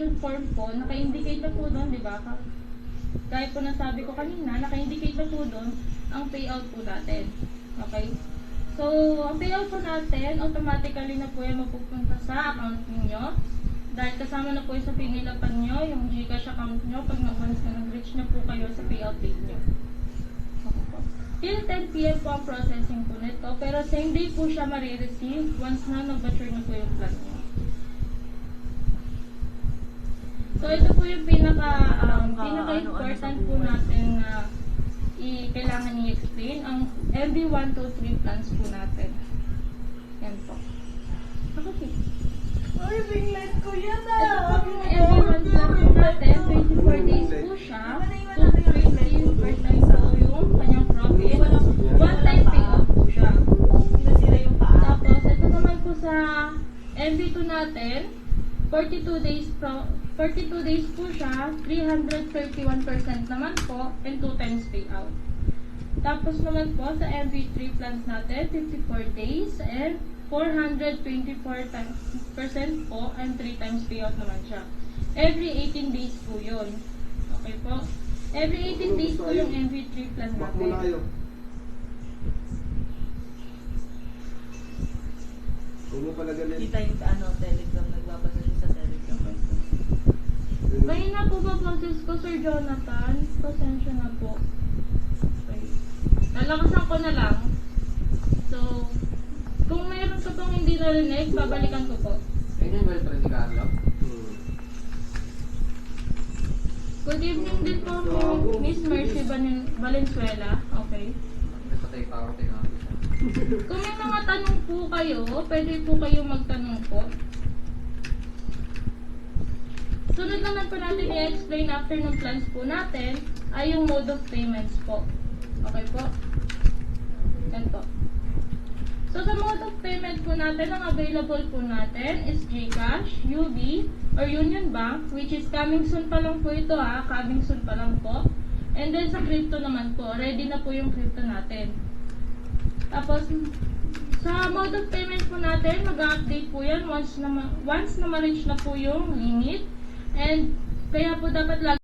transaction form po, naka-indicate na po doon, di ba? Gaya po na sabi ko kanina, naka-indicate na po doon ang payout po natin. Okay? So, ang payout po natin, automatically na po yan mapupunta sa account ninyo. Dahil kasama na po yung sa pinilapan nyo, yung Gcash account nyo, pag once na nag-reach na po kayo sa payout date nyo. Okay po. Till 10 PM po ang processing po nito, pero same day po siya marireceive once na nag-mature na po yung plan nyo. So, ito po yung pinaka-important po natin na kailangan i-explain, ang MV123 plans po natin. Yan po. Okay. Ay, biglet ko yan Ito po yung MV1 plan po natin, 24 days po siya. 220 per time po yung kanyang profit. One-time payout po siya. Sila yung paa. Tapos, ito naman po sa MV2 natin, 42 days po siya, 331% naman po, and 2 times payout. Tapos naman po sa MV3 plans natin, 54 days and 424% po, and 3 times payout naman siya. Every 18 days po yun. Okay po? Every 18 days po yung MV3 plan natin. Huwag mo pala ganun. Kita yung Telegram, nagbabasa siya sa Telegram. Mahina po ba process ko, Sir Jonathan? Pasensya na po. Okay. Lalakasan ko na lang. So, kung mayroon ka pong hindi narinig, babalikan ko po. Ayun yung girlfriend ni Carlo. Good evening din po po, Miss Mercy Valenzuela. Okay. Nagpatay pa ako, tinawag ko siya. Kung may mga tanong po kayo, pwede po kayo magtanong po. Sunod naman po natin i-explain after ng plans po natin ay yung mode of payments po. Okay po? Yan po. So sa mode of payment po natin, ang available po natin is Gcash, UB, or Union Bank, which is coming soon pa lang po ito ha, coming soon pa lang po. And then sa crypto naman po, ready na po yung crypto natin. Tapos, sa mode of payment po natin, mag-update po yan once na ma-reach na po yung limit. And kaya po dapat lagi